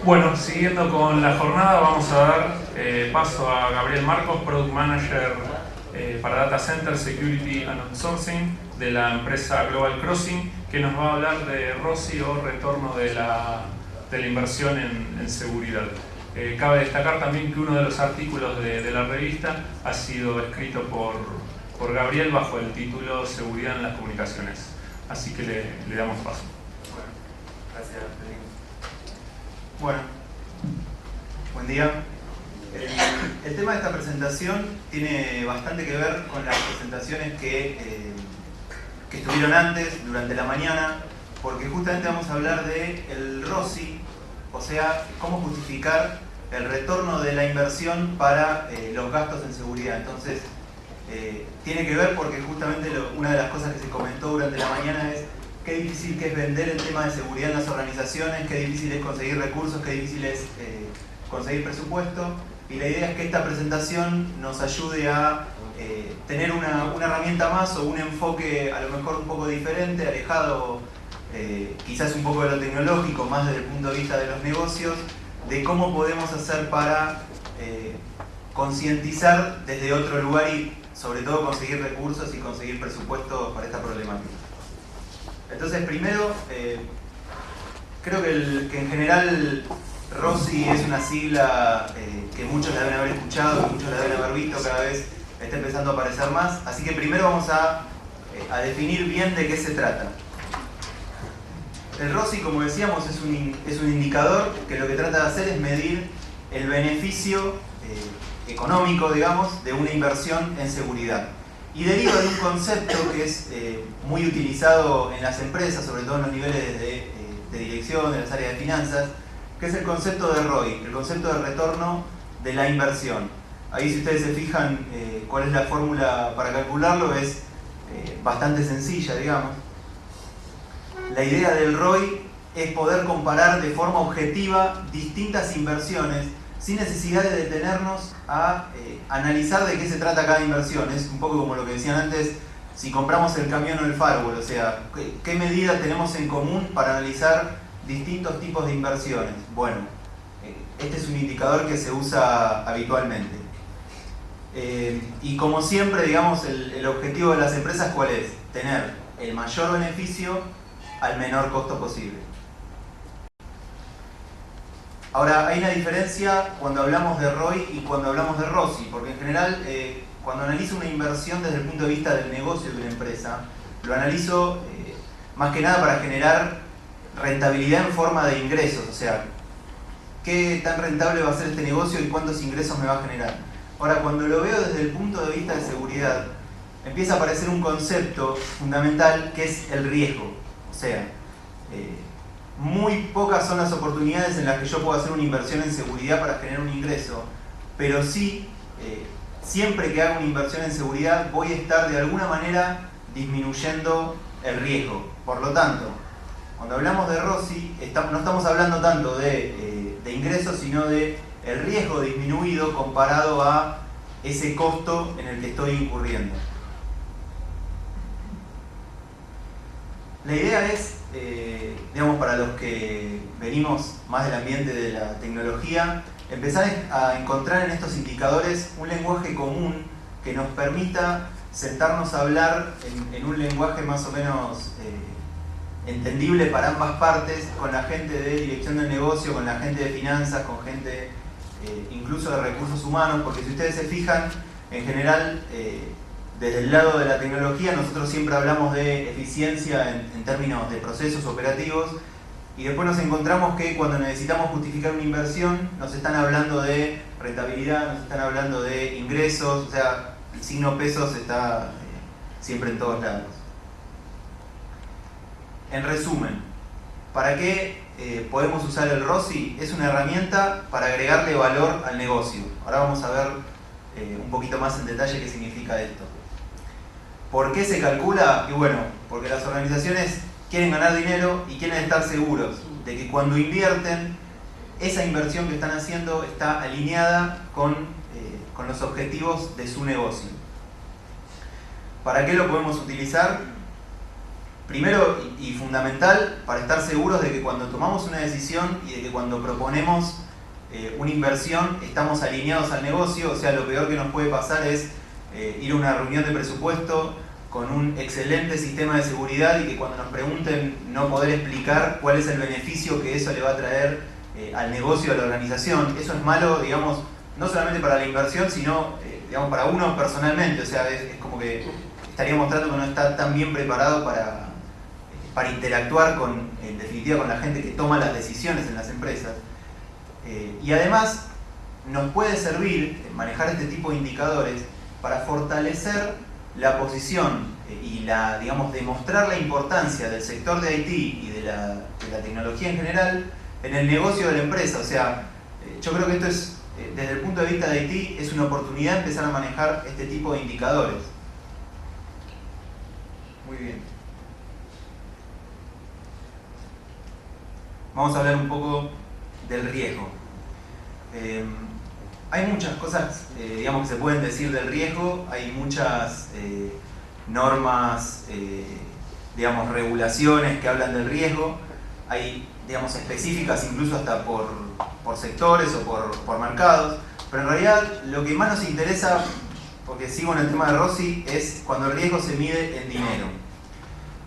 Bueno, siguiendo con la jornada, vamos a dar paso a Gabriel Marcos, Product Manager para Data Center, Security and Outsourcing de la empresa Global Crossing, que nos va a hablar de ROCI o retorno de la inversión en seguridad. Cabe destacar también que uno de los artículos de la revista ha sido escrito por Gabriel bajo el título Seguridad en las Comunicaciones. Así que le damos paso. Bueno, gracias, Federico. Bueno, buen día. El tema de esta presentación tiene bastante que ver con las presentaciones que estuvieron antes, durante la mañana, porque justamente vamos a hablar del ROCI, o sea, cómo justificar el retorno de la inversión para los gastos en seguridad. Entonces, tiene que ver porque justamente una de las cosas que se comentó durante la mañana es qué difícil que es vender el tema de seguridad en las organizaciones, qué difícil es conseguir recursos, qué difícil es conseguir presupuesto. Y la idea es que esta presentación nos ayude a tener una herramienta más o un enfoque a lo mejor un poco diferente, alejado quizás un poco de lo tecnológico, más desde el punto de vista de los negocios, de cómo podemos hacer para concientizar desde otro lugar y sobre todo conseguir recursos y conseguir presupuestos para esta problemática. Entonces, primero, creo que en general ROCI es una sigla que muchos la deben haber escuchado, que muchos la deben haber visto, cada vez está empezando a aparecer más. Así que primero vamos a definir bien de qué se trata. El ROCI, como decíamos, es un indicador que lo que trata de hacer es medir el beneficio económico, digamos, de una inversión en seguridad. Y deriva de un concepto que es muy utilizado en las empresas, sobre todo en los niveles de dirección, en las áreas de finanzas, que es el concepto de ROI, el concepto de retorno de la inversión. Ahí, si ustedes se fijan cuál es la fórmula para calcularlo, es bastante sencilla, digamos. La idea del ROI es poder comparar de forma objetiva distintas inversiones sin necesidad de detenernos a analizar de qué se trata cada inversión. Es un poco como lo que decían antes, si compramos el camión o el firewall, o sea, ¿qué medidas tenemos en común para analizar distintos tipos de inversiones? Bueno, este es un indicador que se usa habitualmente. Y como siempre, digamos, el objetivo de las empresas, ¿cuál es? Tener el mayor beneficio al menor costo posible. Ahora, hay una diferencia cuando hablamos de ROI y cuando hablamos de ROCI, porque en general, cuando analizo una inversión desde el punto de vista del negocio de una empresa, lo analizo más que nada para generar rentabilidad en forma de ingresos, o sea, qué tan rentable va a ser este negocio y cuántos ingresos me va a generar. Ahora, cuando lo veo desde el punto de vista de seguridad, empieza a aparecer un concepto fundamental que es el riesgo, o sea, muy pocas son las oportunidades en las que yo puedo hacer una inversión en seguridad para generar un ingreso, pero sí, siempre que haga una inversión en seguridad voy a estar de alguna manera disminuyendo el riesgo. Por lo tanto, cuando hablamos de ROCI, no estamos hablando tanto de ingresos, sino de el riesgo disminuido comparado a ese costo en el que estoy incurriendo. La idea es, digamos, para los que venimos más del ambiente de la tecnología, empezar a encontrar en estos indicadores un lenguaje común que nos permita sentarnos a hablar en un lenguaje más o menos entendible para ambas partes, con la gente de dirección del negocio, con la gente de finanzas, con gente incluso de recursos humanos, porque si ustedes se fijan, en general, desde el lado de la tecnología nosotros siempre hablamos de eficiencia en términos de procesos operativos y después nos encontramos que cuando necesitamos justificar una inversión nos están hablando de rentabilidad, nos están hablando de ingresos, o sea, el signo pesos está siempre en todos lados. En resumen, ¿para qué podemos usar el ROCI? Es una herramienta para agregarle valor al negocio. Ahora vamos a ver un poquito más en detalle qué significa esto. ¿Por qué se calcula? Y bueno, porque las organizaciones quieren ganar dinero y quieren estar seguros de que cuando invierten, esa inversión que están haciendo está alineada con los objetivos de su negocio. ¿Para qué lo podemos utilizar? primero y fundamental para estar seguros de que cuando tomamos una decisión y de que cuando proponemos una inversión estamos alineados al negocio. O sea, lo peor que nos puede pasar es ir a una reunión de presupuesto con un excelente sistema de seguridad y que cuando nos pregunten no poder explicar cuál es el beneficio que eso le va a traer al negocio, a la organización. Eso es malo, digamos, no solamente para la inversión, sino digamos, para uno personalmente. O sea, es como que estaría mostrando que no está tan bien preparado para interactuar en definitiva con la gente que toma las decisiones en las empresas. Y además nos puede servir manejar este tipo de indicadores para fortalecer la posición y digamos, demostrar la importancia del sector de IT y de la tecnología en general en el negocio de la empresa. O sea, yo creo que esto es, desde el punto de vista de IT, es una oportunidad de empezar a manejar este tipo de indicadores. Muy bien. Vamos a hablar un poco del riesgo. Hay muchas cosas digamos, que se pueden decir del riesgo, hay muchas normas, digamos, regulaciones que hablan del riesgo, hay, digamos, específicas incluso hasta por sectores o por mercados, pero en realidad lo que más nos interesa, porque sigo en el tema de Rossi, es cuando el riesgo se mide en dinero.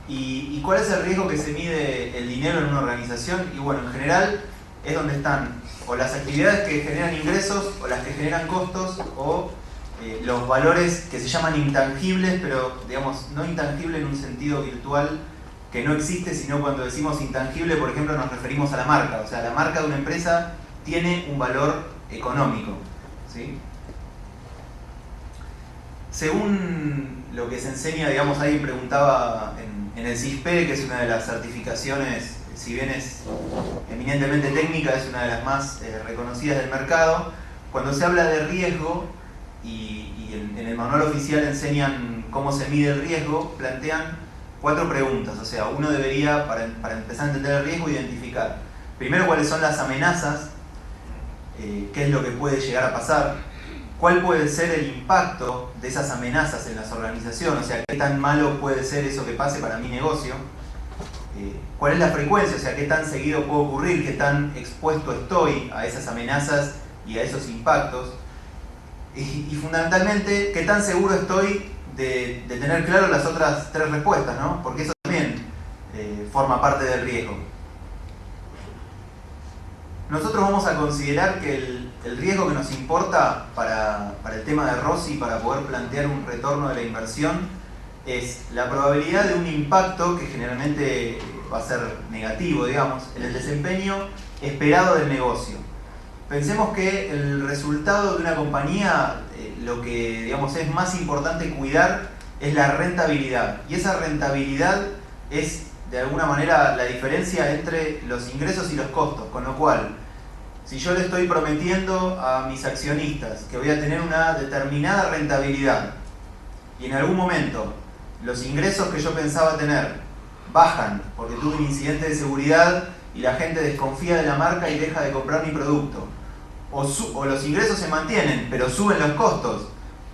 ¿Y cuál es el riesgo que se mide el dinero en una organización? Y bueno, en general es donde están o las actividades que generan ingresos, o las que generan costos, o los valores que se llaman intangibles, pero digamos, no intangible en un sentido virtual que no existe, sino cuando decimos intangible, por ejemplo, nos referimos a la marca. O sea, la marca de una empresa tiene un valor económico, ¿sí? Según lo que se enseña, digamos, alguien preguntaba en el CISP, que es una de las certificaciones, si bien es eminentemente técnica, es una de las más reconocidas del mercado. Cuando se habla de riesgo, y en el manual oficial enseñan cómo se mide el riesgo, plantean 4 preguntas. O sea, uno debería, para empezar a entender el riesgo, identificar primero cuáles son las amenazas, qué es lo que puede llegar a pasar, cuál puede ser el impacto de esas amenazas en las organizaciones, o sea, qué tan malo puede ser eso que pase para mi negocio, cuál es la frecuencia, o sea, qué tan seguido puede ocurrir, qué tan expuesto estoy a esas amenazas y a esos impactos, y fundamentalmente, qué tan seguro estoy de tener claro las otras 3 respuestas, ¿no? Porque eso también forma parte del riesgo. Nosotros vamos a considerar que el riesgo que nos importa para el tema de Rossi, para poder plantear un retorno de la inversión, es la probabilidad de un impacto que generalmente va a ser negativo, digamos, en el desempeño esperado del negocio. Pensemos que el resultado de una compañía, lo que digamos, es más importante cuidar es la rentabilidad. Y esa rentabilidad es, de alguna manera, la diferencia entre los ingresos y los costos. Con lo cual, si yo le estoy prometiendo a mis accionistas que voy a tener una determinada rentabilidad y en algún momento los ingresos que yo pensaba tener bajan porque tuve un incidente de seguridad y la gente desconfía de la marca y deja de comprar mi producto, o los ingresos se mantienen pero suben los costos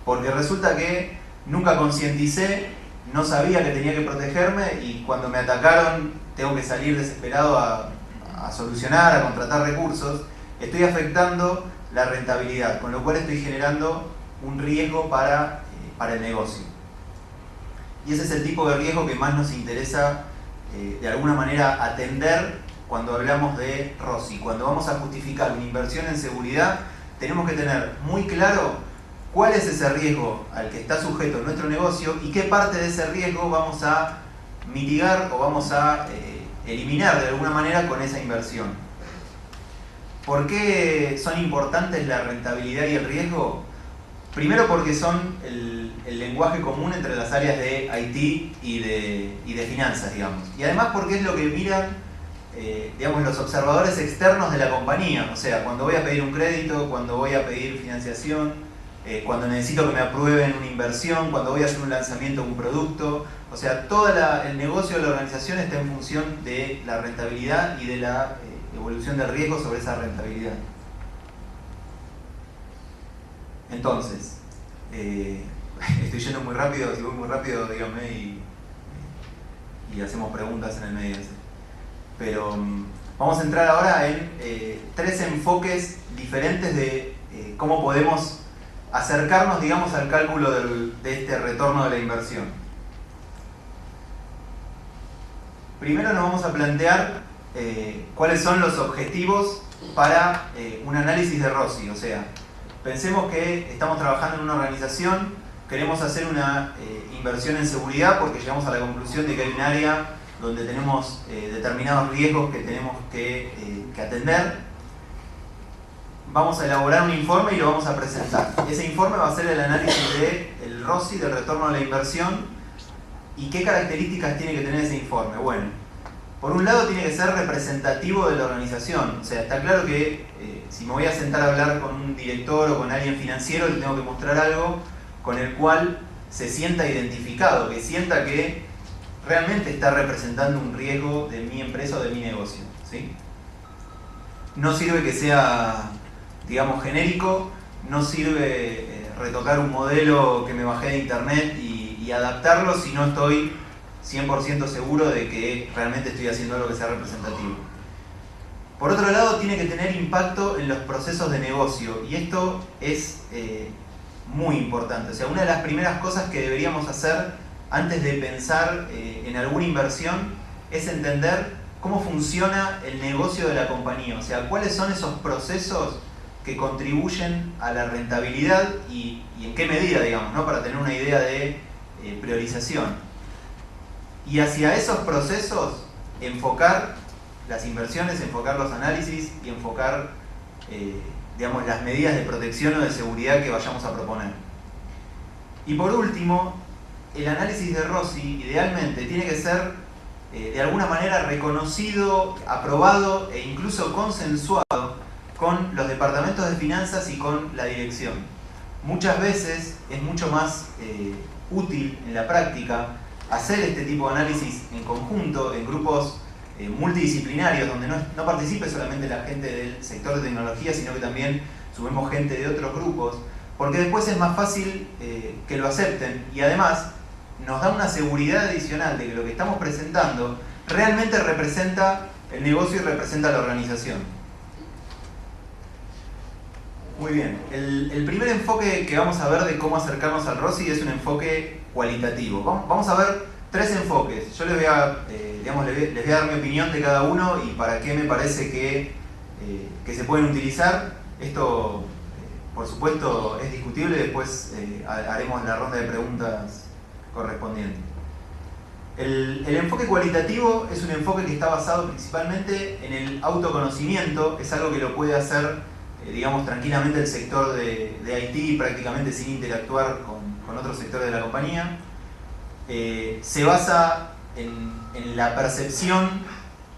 porque resulta que nunca concienticé, no sabía que tenía que protegerme y cuando me atacaron tengo que salir desesperado a solucionar, a contratar recursos, estoy afectando la rentabilidad, con lo cual estoy generando un riesgo para el negocio. Y ese es el tipo de riesgo que más nos interesa de alguna manera atender cuando hablamos de Rossi. Cuando vamos a justificar una inversión en seguridad, tenemos que tener muy claro cuál es ese riesgo al que está sujeto nuestro negocio y qué parte de ese riesgo vamos a mitigar o vamos a eliminar de alguna manera con esa inversión. ¿Por qué son importantes la rentabilidad y el riesgo? Primero porque son el lenguaje común entre las áreas de IT y de finanzas, digamos. Y además porque es lo que miran digamos, los observadores externos de la compañía. O sea, cuando voy a pedir un crédito, cuando voy a pedir financiación, cuando necesito que me aprueben una inversión, cuando voy a hacer un lanzamiento de un producto. O sea, todo el negocio de la organización está en función de la rentabilidad y de la evolución del riesgo sobre esa rentabilidad. Entonces, estoy yendo muy rápido, si voy muy rápido, díganme y y hacemos preguntas en el medio. Pero vamos a entrar ahora en 3 enfoques diferentes de cómo podemos acercarnos, digamos, al cálculo de este retorno de la inversión. Primero nos vamos a plantear cuáles son los objetivos para un análisis de ROCE. O sea, pensemos que estamos trabajando en una organización, queremos hacer una inversión en seguridad porque llegamos a la conclusión de que hay un área donde tenemos determinados riesgos que tenemos que atender. Vamos a elaborar un informe y lo vamos a presentar. Ese informe va a ser el análisis del ROCE, del retorno de la inversión, y qué características tiene que tener ese informe. Bueno, por un lado tiene que ser representativo de la organización. O sea, está claro que si me voy a sentar a hablar con un director o con alguien financiero, le tengo que mostrar algo con el cual se sienta identificado, que sienta que realmente está representando un riesgo de mi empresa o de mi negocio, ¿sí? No sirve que sea, digamos, genérico, no sirve retocar un modelo que me bajé de internet y adaptarlo si no estoy 100% seguro de que realmente estoy haciendo algo que sea representativo. Por otro lado, tiene que tener impacto en los procesos de negocio, y esto es muy importante. O sea, una de las primeras cosas que deberíamos hacer antes de pensar en alguna inversión es entender cómo funciona el negocio de la compañía. O sea, cuáles son esos procesos que contribuyen a la rentabilidad y en qué medida, digamos, ¿no? Para tener una idea de priorización. Y hacia esos procesos enfocar las inversiones, enfocar los análisis y enfocar digamos, las medidas de protección o de seguridad que vayamos a proponer. Y por último, el análisis de ROCE idealmente tiene que ser de alguna manera reconocido, aprobado e incluso consensuado con los departamentos de finanzas y con la dirección. Muchas veces es mucho más útil en la práctica hacer este tipo de análisis en conjunto, en grupos multidisciplinarios, donde no participe solamente la gente del sector de tecnología, sino que también sumemos gente de otros grupos, porque después es más fácil que lo acepten, y además nos da una seguridad adicional de que lo que estamos presentando realmente representa el negocio y representa la organización. Muy bien, el primer enfoque que vamos a ver de cómo acercarnos al ROCE es un enfoque cualitativo. Vamos a ver 3 enfoques. Yo les voy a dar mi opinión de cada uno y para qué me parece que se pueden utilizar. Esto, por supuesto, es discutible. Después haremos la ronda de preguntas correspondiente. El enfoque cualitativo es un enfoque que está basado principalmente en el autoconocimiento. Es algo que lo puede hacer, digamos, tranquilamente el sector de IT, prácticamente sin interactuar con otros sectores de la compañía. Se basa en la percepción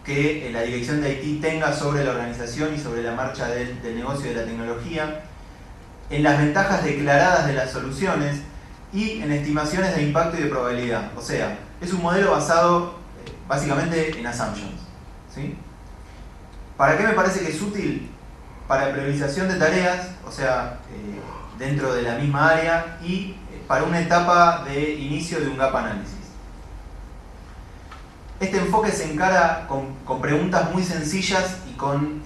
que la dirección de IT tenga sobre la organización y sobre la marcha del negocio y de la tecnología, en las ventajas declaradas de las soluciones y en estimaciones de impacto y de probabilidad. O sea, es un modelo basado básicamente en assumptions, ¿sí? ¿Para qué me parece que es útil? Para priorización de tareas, o sea, dentro de la misma área, y para una etapa de inicio de un gap análisis. Este enfoque se encara con preguntas muy sencillas y con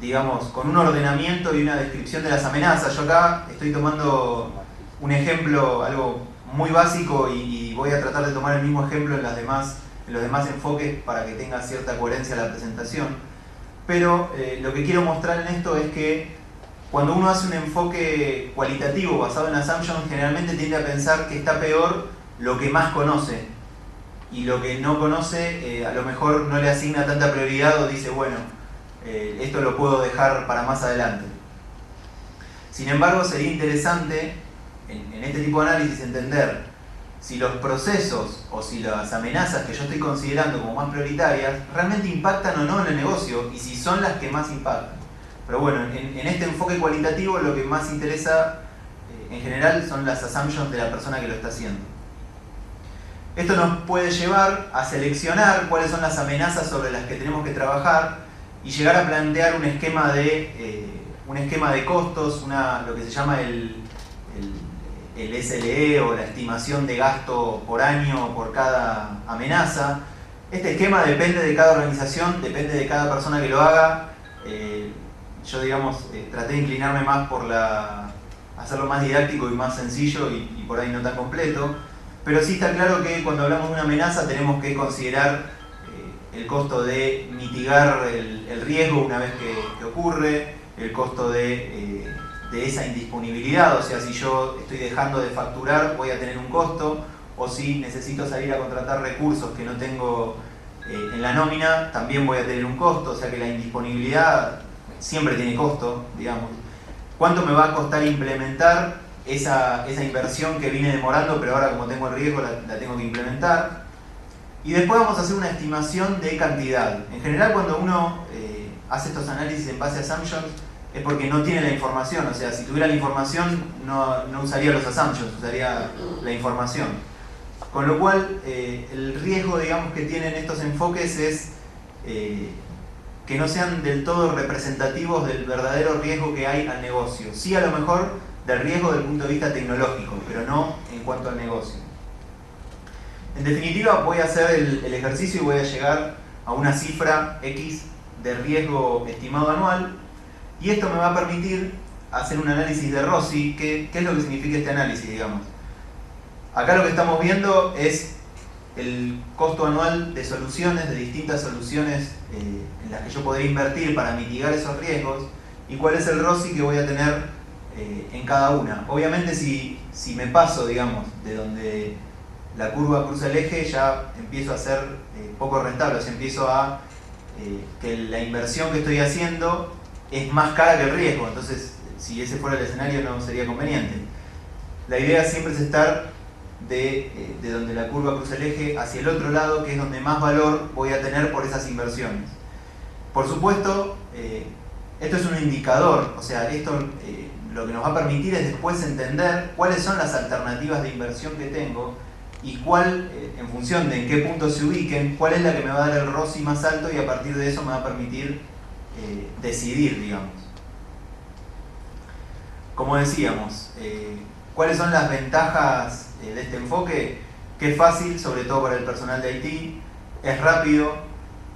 un ordenamiento y una descripción de las amenazas. Yo acá estoy tomando un ejemplo, algo muy básico, y voy a tratar de tomar el mismo ejemplo en los demás enfoques para que tenga cierta coherencia la presentación. Pero lo que quiero mostrar en esto es que cuando uno hace un enfoque cualitativo basado en assumptions, generalmente tiende a pensar que está peor lo que más conoce, y lo que no conoce a lo mejor no le asigna tanta prioridad o dice, bueno, esto lo puedo dejar para más adelante. Sin embargo, sería interesante en este tipo de análisis entender si los procesos o si las amenazas que yo estoy considerando como más prioritarias realmente impactan o no en el negocio, y si son las que más impactan. Pero bueno, en este enfoque cualitativo lo que más interesa en general son las assumptions de la persona que lo está haciendo. Esto nos puede llevar a seleccionar cuáles son las amenazas sobre las que tenemos que trabajar y llegar a plantear un esquema de costos, lo que se llama el el SLE o la estimación de gasto por año por cada amenaza. Este esquema depende de cada organización, depende de cada persona que lo haga. Yo, digamos, traté de inclinarme más por hacerlo más didáctico y más sencillo y por ahí no tan completo. Pero sí está claro que cuando hablamos de una amenaza tenemos que considerar el costo de mitigar el riesgo una vez que ocurre, el costo de esa indisponibilidad, o sea, si yo estoy dejando de facturar voy a tener un costo, o si necesito salir a contratar recursos que no tengo en la nómina, también voy a tener un costo, o sea que la indisponibilidad siempre tiene costo, digamos. ¿Cuánto me va a costar implementar esa inversión que vine demorando, pero ahora como tengo el riesgo la tengo que implementar? Y después vamos a hacer una estimación de cantidad. En general cuando uno hace estos análisis en base a assumptions es porque no tiene la información, o sea, si tuviera la información no usaría los assumptions, usaría la información. Con lo cual, el riesgo, digamos, que tienen estos enfoques es que no sean del todo representativos del verdadero riesgo que hay al negocio. Sí, a lo mejor del riesgo desde el punto de vista tecnológico, pero no en cuanto al negocio. En definitiva, voy a hacer el ejercicio y voy a llegar a una cifra X de riesgo estimado anual, y esto me va a permitir hacer un análisis de ROCI. ¿Qué es lo que significa este análisis, digamos? Acá lo que estamos viendo es el costo anual de soluciones, de distintas soluciones en las que yo podría invertir para mitigar esos riesgos, y cuál es el ROCI que voy a tener en cada una. Obviamente si me paso, digamos, de donde la curva cruza el eje, ya empiezo a ser poco rentable, o sea, empiezo a que la inversión que estoy haciendo es más cara que el riesgo, entonces si ese fuera el escenario no sería conveniente. La idea siempre es estar de donde la curva cruza el eje hacia el otro lado, que es donde más valor voy a tener por esas inversiones. Por supuesto, esto es un indicador, o sea, esto lo que nos va a permitir es después entender cuáles son las alternativas de inversión que tengo y cuál, en función de en qué punto se ubiquen, cuál es la que me va a dar el ROCI más alto, y a partir de eso me va a permitir decidir, digamos. Como decíamos, ¿cuáles son las ventajas de este enfoque? Que es fácil, sobre todo para el personal de IT, es rápido,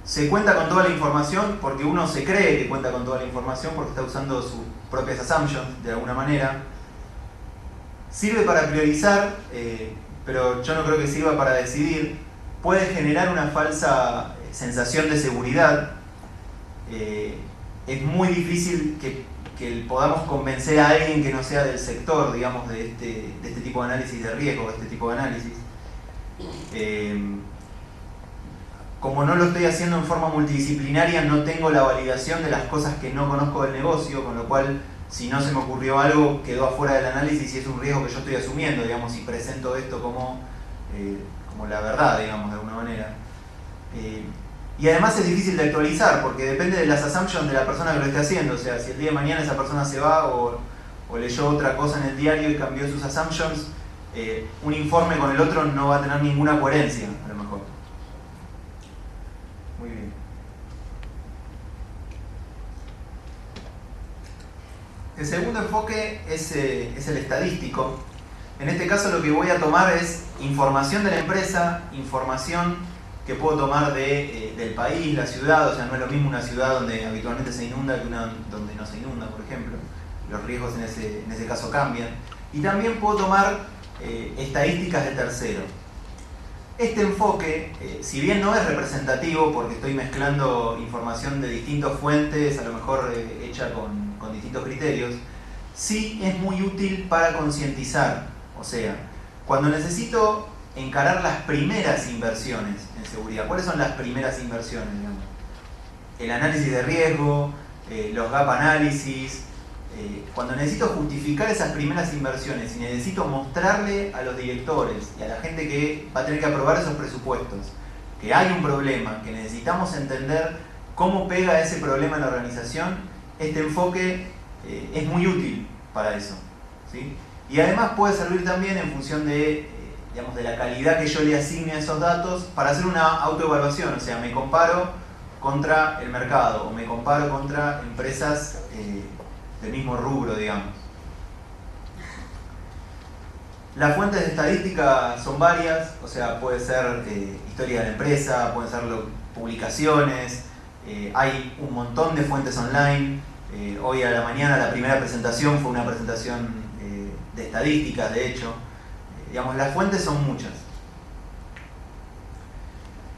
se cuenta con toda la información porque uno se cree que cuenta con toda la información porque está usando sus propias assumptions de alguna manera. Sirve para priorizar, pero yo no creo que sirva para decidir. Puede generar una falsa sensación de seguridad. Es muy difícil que podamos convencer a alguien que no sea del sector, digamos, de este tipo de análisis de riesgo, de este tipo de análisis. Como no lo estoy haciendo en forma multidisciplinaria, no tengo la validación de las cosas que no conozco del negocio, con lo cual, si no se me ocurrió algo, quedó afuera del análisis y es un riesgo que yo estoy asumiendo, digamos, y presento esto como la verdad, digamos, de alguna manera. Y además es difícil de actualizar porque depende de las assumptions de la persona que lo esté haciendo. O sea, si el día de mañana esa persona se va o leyó otra cosa en el diario y cambió sus assumptions, un informe con el otro no va a tener ninguna coherencia, a lo mejor. Muy bien. El segundo enfoque es el estadístico. En este caso lo que voy a tomar es información de la empresa, información que puedo tomar del país, la ciudad. O sea, no es lo mismo una ciudad donde habitualmente se inunda que una donde no se inunda, por ejemplo. Los riesgos en ese caso cambian. Y también puedo tomar estadísticas de terceros. Este enfoque, si bien no es representativo porque estoy mezclando información de distintas fuentes, a lo mejor hecha con distintos criterios, sí es muy útil para concientizar. O sea, cuando necesito encarar las primeras inversiones en seguridad. ¿Cuáles son las primeras inversiones, digamos? El análisis de riesgo, los gap análisis. Cuando necesito justificar esas primeras inversiones y necesito mostrarle a los directores y a la gente que va a tener que aprobar esos presupuestos que hay un problema, que necesitamos entender cómo pega ese problema en la organización, este enfoque es muy útil para eso, ¿sí? Y además puede servir también en función de la calidad que yo le asigne a esos datos para hacer una autoevaluación. O sea, me comparo contra el mercado o me comparo contra empresas del mismo rubro, digamos. Las fuentes de estadística son varias, o sea, puede ser historia de la empresa, pueden ser publicaciones, hay un montón de fuentes online. Hoy a la mañana la primera presentación fue una presentación de estadísticas, de hecho. Digamos, las fuentes son muchas.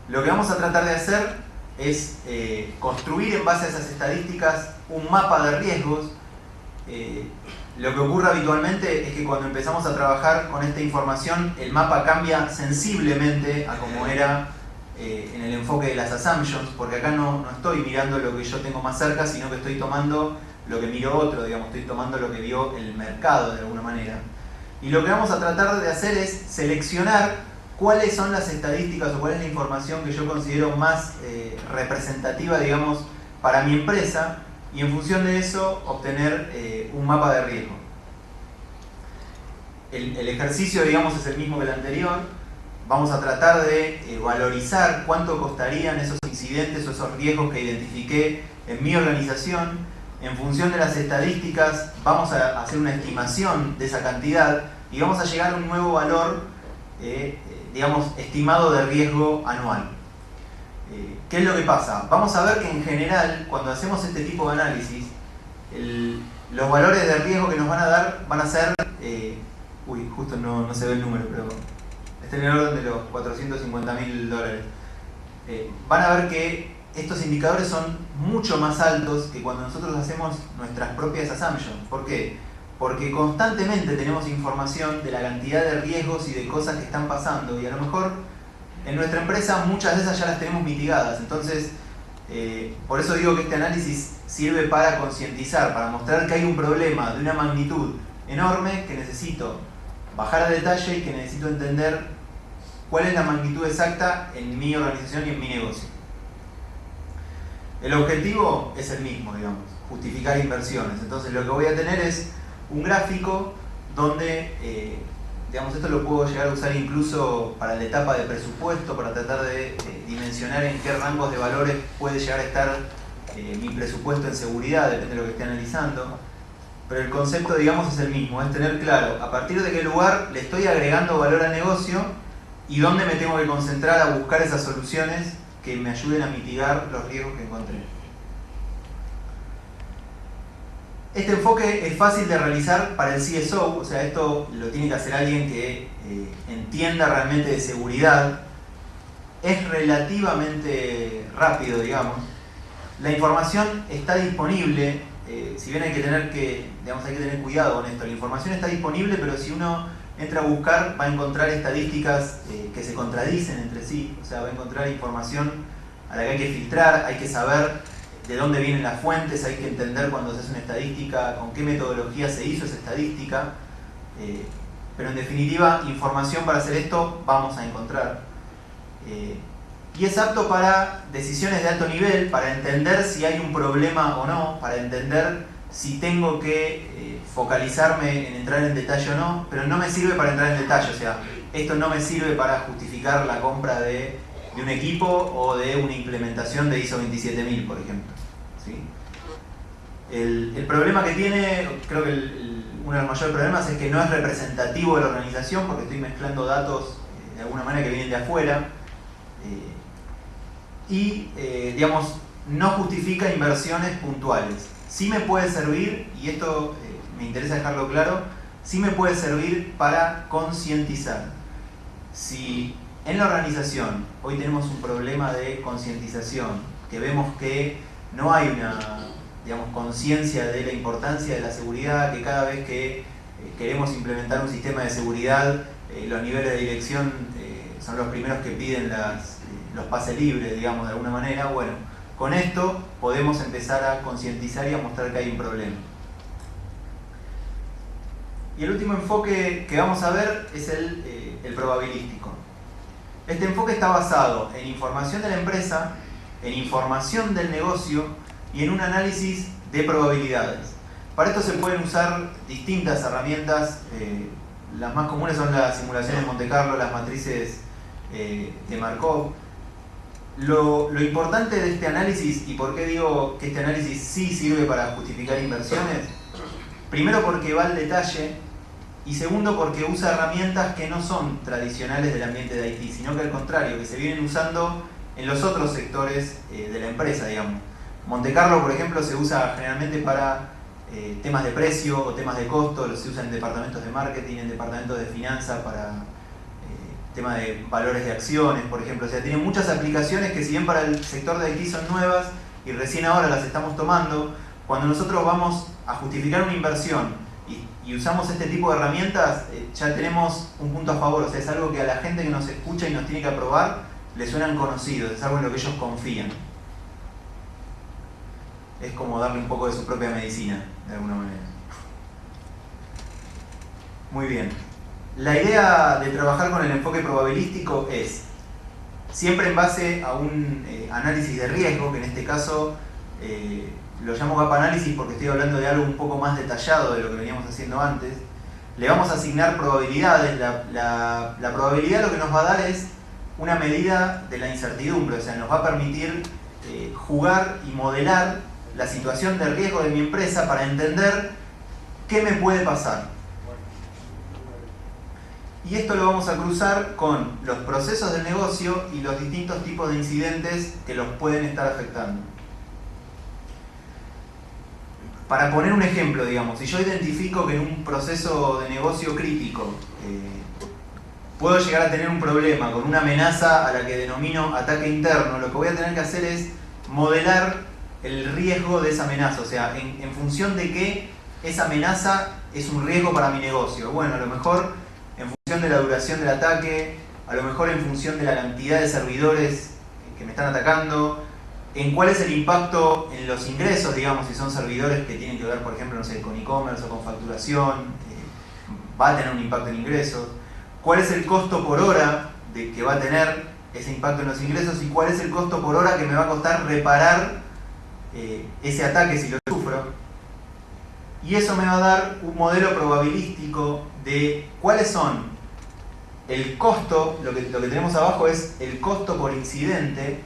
Lo que vamos a tratar de hacer es construir en base a esas estadísticas un mapa de riesgos. Lo que ocurre habitualmente es que cuando empezamos a trabajar con esta información, el mapa cambia sensiblemente a como era en el enfoque de las assumptions, porque acá no estoy mirando lo que yo tengo más cerca, sino que estoy tomando lo que miró otro, digamos, estoy tomando lo que vio el mercado de alguna manera. Y lo que vamos a tratar de hacer es seleccionar cuáles son las estadísticas o cuál es la información que yo considero más representativa, digamos, para mi empresa, y en función de eso obtener un mapa de riesgo. El ejercicio, digamos, es el mismo que el anterior. Vamos a tratar de valorizar cuánto costarían esos incidentes o esos riesgos que identifiqué en mi organización. En función de las estadísticas vamos a hacer una estimación de esa cantidad y vamos a llegar a un nuevo valor, digamos, estimado de riesgo anual. ¿Qué es lo que pasa? Vamos a ver que en general, cuando hacemos este tipo de análisis, los valores de riesgo que nos van a dar van a ser, justo no se ve el número, pero está en el orden de los $450.000. Van a ver que estos indicadores son mucho más altos que cuando nosotros hacemos nuestras propias assumptions. ¿Por qué? Porque constantemente tenemos información de la cantidad de riesgos y de cosas que están pasando, y a lo mejor en nuestra empresa muchas de esas ya las tenemos mitigadas. Entonces, por eso digo que este análisis sirve para concientizar, para mostrar que hay un problema de una magnitud enorme que necesito bajar a detalle y que necesito entender cuál es la magnitud exacta en mi organización y en mi negocio. El objetivo es el mismo, digamos, justificar inversiones. Entonces lo que voy a tener es un gráfico donde, digamos, esto lo puedo llegar a usar incluso para la etapa de presupuesto, para tratar de dimensionar en qué rangos de valores puede llegar a estar mi presupuesto en seguridad, depende de lo que esté analizando. Pero el concepto, digamos, es el mismo, es tener claro a partir de qué lugar le estoy agregando valor al negocio y dónde me tengo que concentrar a buscar esas soluciones que me ayuden a mitigar los riesgos que encontré. Este enfoque es fácil de realizar para el CSO, o sea, esto lo tiene que hacer alguien que entienda realmente de seguridad. Es relativamente rápido, digamos. La información está disponible, si bien hay que tener cuidado con esto. La información está disponible, pero si uno entra a buscar va a encontrar estadísticas que se contradicen entre sí, o sea, va a encontrar información a la que hay que filtrar, hay que saber de dónde vienen las fuentes, hay que entender cuando se hace una estadística, con qué metodología se hizo esa estadística, pero en definitiva, información para hacer esto vamos a encontrar. Y es apto para decisiones de alto nivel, para entender si hay un problema o no, para entender si tengo que focalizarme en entrar en detalle o no, pero no me sirve para entrar en detalle, o sea, esto no me sirve para justificar la compra de un equipo o de una implementación de ISO 27000, por ejemplo. ¿Sí? El problema que tiene, creo que uno de los mayores problemas es que no es representativo de la organización, porque estoy mezclando datos de alguna manera que vienen de afuera, digamos, no justifica inversiones puntuales. Sí me puede servir, y esto me interesa dejarlo claro, sí me puede servir para concientizar. Si en la organización hoy tenemos un problema de concientización, que vemos que no hay una, digamos, conciencia de la importancia de la seguridad, que cada vez que queremos implementar un sistema de seguridad, los niveles de dirección son los primeros que piden los pases libres, digamos, de alguna manera, bueno, con esto podemos empezar a concientizar y a mostrar que hay un problema. Y el último enfoque que vamos a ver es el probabilístico. Este enfoque está basado en información de la empresa, en información del negocio y en un análisis de probabilidades. Para esto se pueden usar distintas herramientas. Las más comunes son las simulaciones de Monte Carlo, las matrices de Markov. Lo importante de este análisis, y por qué digo que este análisis sí sirve para justificar inversiones, primero porque va al detalle Y segundo, porque usa herramientas que no son tradicionales del ambiente de IT, sino que al contrario, que se vienen usando en los otros sectores de la empresa, digamos. Monte Carlo, por ejemplo, se usa generalmente para temas de precio o temas de costo, se usa en departamentos de marketing, en departamentos de finanzas para tema de valores de acciones, por ejemplo. O sea, tiene muchas aplicaciones que si bien para el sector de IT son nuevas y recién ahora las estamos tomando, cuando nosotros vamos a justificar una inversión y usamos este tipo de herramientas, ya tenemos un punto a favor. O sea, es algo que a la gente que nos escucha y nos tiene que aprobar le suenan conocidos, es algo en lo que ellos confían. Es como darle un poco de su propia medicina, de alguna manera. Muy bien. La idea de trabajar con el enfoque probabilístico es siempre en base a un análisis de riesgo, que en este caso lo llamo gap análisis porque estoy hablando de algo un poco más detallado de lo que veníamos haciendo antes. Le vamos a asignar probabilidades. La probabilidad lo que nos va a dar es una medida de la incertidumbre, o sea, nos va a permitir jugar y modelar la situación de riesgo de mi empresa para entender qué me puede pasar. Y esto lo vamos a cruzar con los procesos del negocio y los distintos tipos de incidentes que los pueden estar afectando. Para poner un ejemplo, digamos, si yo identifico que en un proceso de negocio crítico puedo llegar a tener un problema con una amenaza a la que denomino ataque interno, lo que voy a tener que hacer es modelar el riesgo de esa amenaza, o sea, en función de qué esa amenaza es un riesgo para mi negocio. Bueno, a lo mejor en función de la duración del ataque, a lo mejor en función de la cantidad de servidores que me están atacando, en cuál es el impacto en los ingresos, digamos, si son servidores que tienen que ver, por ejemplo, no sé, con e-commerce o con facturación, va a tener un impacto en ingresos, cuál es el costo por hora de que va a tener ese impacto en los ingresos y cuál es el costo por hora que me va a costar reparar ese ataque si lo sufro. Y eso me va a dar un modelo probabilístico de cuáles son el costo, lo que tenemos abajo es el costo por incidente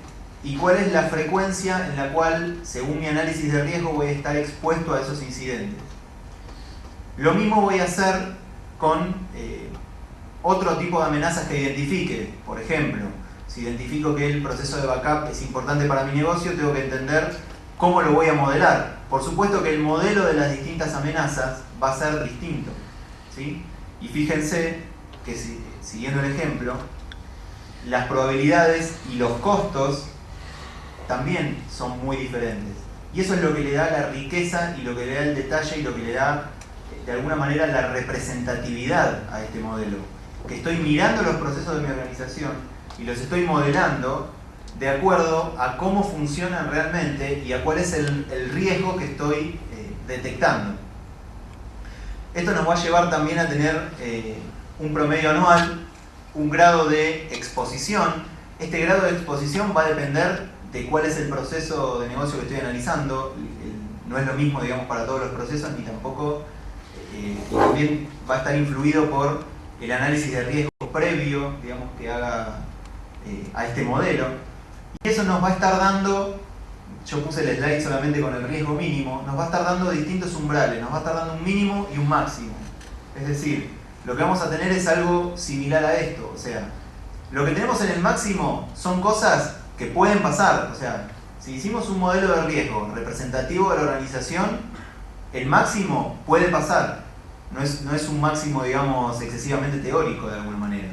y cuál es la frecuencia en la cual, según mi análisis de riesgo, voy a estar expuesto a esos incidentes. Lo mismo voy a hacer con otro tipo de amenazas que identifique. Por ejemplo, si identifico que el proceso de backup es importante para mi negocio, tengo que entender cómo lo voy a modelar. Por supuesto que el modelo de las distintas amenazas va a ser distinto, ¿sí? Y fíjense que siguiendo el ejemplo, las probabilidades y los costos también son muy diferentes. Y eso es lo que le da la riqueza y lo que le da el detalle y lo que le da, de alguna manera, la representatividad a este modelo. Que estoy mirando los procesos de mi organización y los estoy modelando de acuerdo a cómo funcionan realmente y a cuál es el riesgo que estoy detectando. Esto nos va a llevar también a tener un promedio anual, un grado de exposición. Este grado de exposición va a depender de cuál es el proceso de negocio que estoy analizando. No es lo mismo, digamos, para todos los procesos, ni tampoco, y también va a estar influido por el análisis de riesgo previo, digamos, que haga a este modelo. Y eso nos va a estar dando, yo puse el slide solamente con el riesgo mínimo, nos va a estar dando distintos umbrales, nos va a estar dando un mínimo y un máximo. Es decir, lo que vamos a tener es algo similar a esto. O sea, lo que tenemos en el máximo son cosas que pueden pasar. O sea, si hicimos un modelo de riesgo representativo de la organización, el máximo puede pasar. No es un máximo, digamos, excesivamente teórico de alguna manera.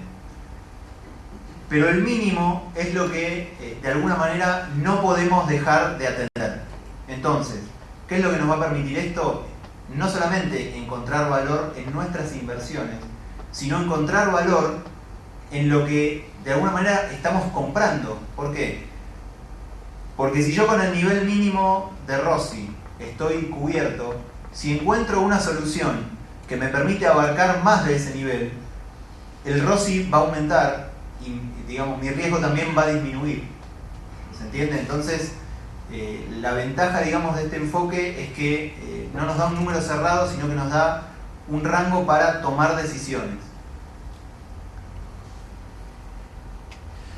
Pero el mínimo es lo que, de alguna manera, no podemos dejar de atender. Entonces, ¿qué es lo que nos va a permitir esto? No solamente encontrar valor en nuestras inversiones, sino encontrar valor en lo que de alguna manera estamos comprando. ¿Por qué? Porque si yo con el nivel mínimo de ROCI estoy cubierto, si encuentro una solución que me permite abarcar más de ese nivel, el ROCI va a aumentar y, digamos, mi riesgo también va a disminuir. ¿Se entiende? Entonces, la ventaja, digamos, de este enfoque es que no nos da un número cerrado, sino que nos da un rango para tomar decisiones.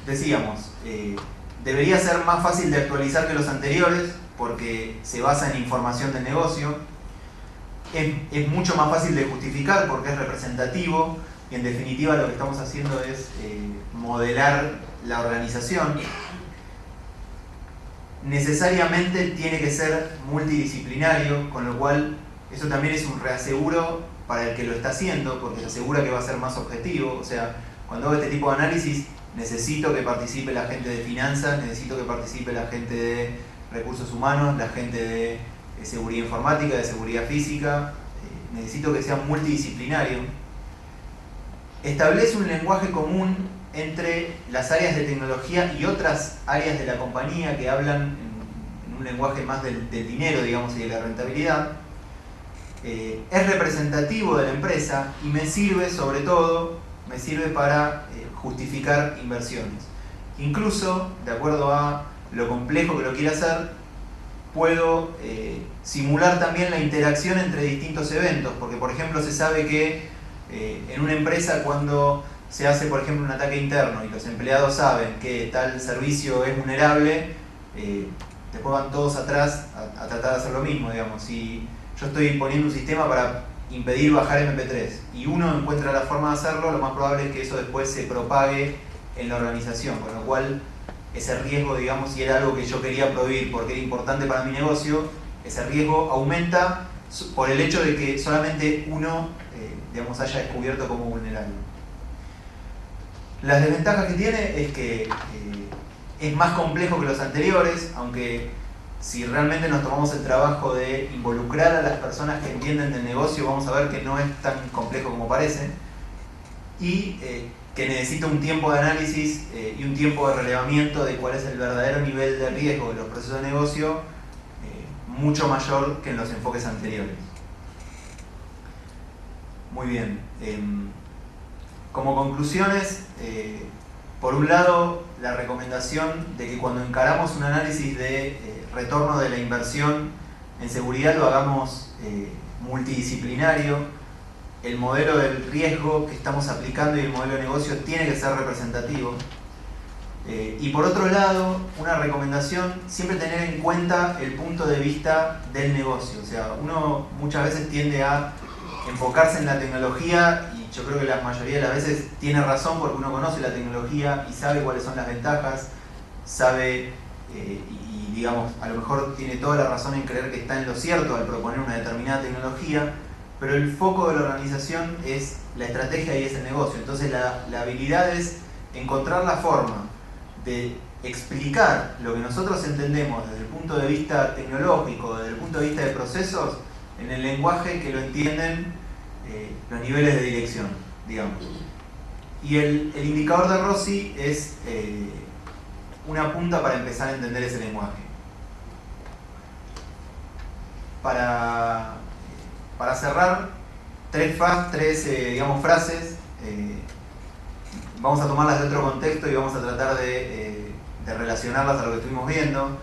Decíamos, debería ser más fácil de actualizar que los anteriores porque se basa en información del negocio. es mucho más fácil de justificar porque es representativo y en definitiva lo que estamos haciendo es modelar la organización. Necesariamente tiene que ser multidisciplinario, con lo cual eso también es un reaseguro para el que lo está haciendo, porque se asegura que va a ser más objetivo. O sea, cuando hago este tipo de análisis, necesito que participe la gente de finanzas, necesito que participe la gente de recursos humanos, la gente de seguridad informática, de seguridad física, necesito que sea multidisciplinario. Establece un lenguaje común entre las áreas de tecnología y otras áreas de la compañía que hablan en un lenguaje más del dinero, digamos, y de la rentabilidad. Es representativo de la empresa y me sirve, sobre todo, me sirve para justificar inversiones. Incluso, de acuerdo a lo complejo que lo quiera hacer, puedo simular también la interacción entre distintos eventos, porque por ejemplo se sabe que en una empresa cuando se hace por ejemplo un ataque interno y los empleados saben que tal servicio es vulnerable, después van todos atrás a tratar de hacer lo mismo, digamos. Si yo estoy poniendo un sistema para impedir bajar MP3 y uno encuentra la forma de hacerlo, lo más probable es que eso después se propague en la organización, con lo cual ese riesgo, digamos, si era algo que yo quería prohibir porque era importante para mi negocio, ese riesgo aumenta por el hecho de que solamente uno digamos, haya descubierto como vulnerable. Las desventajas que tiene es que es más complejo que los anteriores, aunque si realmente nos tomamos el trabajo de involucrar a las personas que entienden del negocio, vamos a ver que no es tan complejo como parece, y que necesita un tiempo de análisis y un tiempo de relevamiento de cuál es el verdadero nivel de riesgo de los procesos de negocio, mucho mayor que en los enfoques anteriores. Muy bien. Como conclusiones, por un lado, la recomendación de que cuando encaramos un análisis de retorno de la inversión en seguridad lo hagamos multidisciplinario. El modelo del riesgo que estamos aplicando y el modelo de negocio tiene que ser representativo. Y por otro lado, una recomendación, siempre tener en cuenta el punto de vista del negocio. O sea, uno muchas veces tiende a enfocarse en la tecnología y yo creo que la mayoría de las veces tiene razón porque uno conoce la tecnología y sabe cuáles son las ventajas, sabe y digamos, a lo mejor tiene toda la razón en creer que está en lo cierto al proponer una determinada tecnología, pero el foco de la organización es la estrategia y es el negocio. Entonces la habilidad es encontrar la forma de explicar lo que nosotros entendemos desde el punto de vista tecnológico, desde el punto de vista de procesos, en el lenguaje que lo entienden los niveles de dirección, digamos. Y el indicador de Rossi es una punta para empezar a entender ese lenguaje. Para cerrar, tres digamos, frases. Vamos a tomarlas de otro contexto y vamos a tratar de relacionarlas a lo que estuvimos viendo.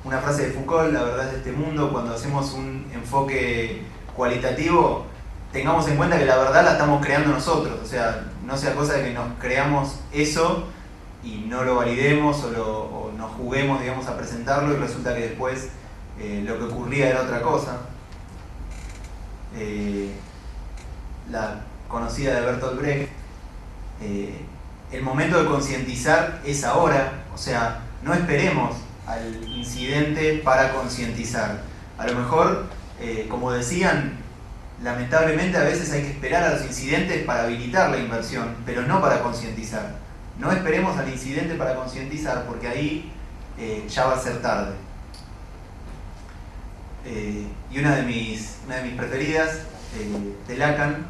Una frase de Foucault: la verdad es de este mundo. Cuando hacemos un enfoque cualitativo, tengamos en cuenta que la verdad la estamos creando nosotros. O sea, no sea cosa de que nos creamos eso y no lo validemos o nos juguemos, digamos, a presentarlo y resulta que después lo que ocurría era otra cosa. La conocida de Bertolt Brecht: el momento de concientizar es ahora. O sea, no esperemos al incidente para concientizar. A lo mejor, como decían, lamentablemente a veces hay que esperar a los incidentes para habilitar la inversión, pero no para concientizar. No esperemos al incidente para concientizar porque ahí ya va a ser tarde. Y una de mis preferidas, de Lacan: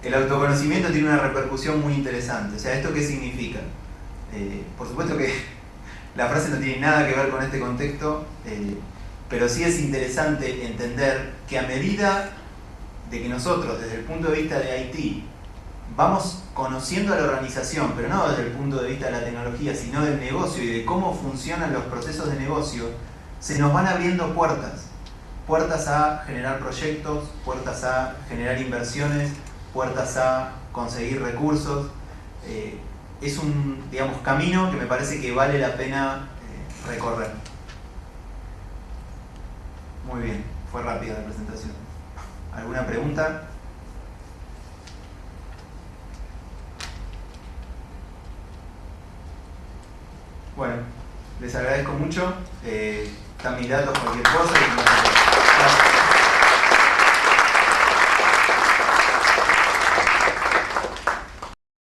el autoconocimiento tiene una repercusión muy interesante. O sea, ¿esto qué significa? Por supuesto que la frase no tiene nada que ver con este contexto, pero sí es interesante entender que a medida de que nosotros, desde el punto de vista de IT, vamos conociendo a la organización, pero no desde el punto de vista de la tecnología, sino del negocio y de cómo funcionan los procesos de negocio, se nos van abriendo puertas a generar proyectos, puertas a generar inversiones, puertas a conseguir recursos. Es un, digamos, camino que me parece que vale la pena recorrer. Muy bien, fue rápida la presentación. ¿Alguna pregunta? Bueno, les agradezco mucho. Están mis datos, cualquier cosa.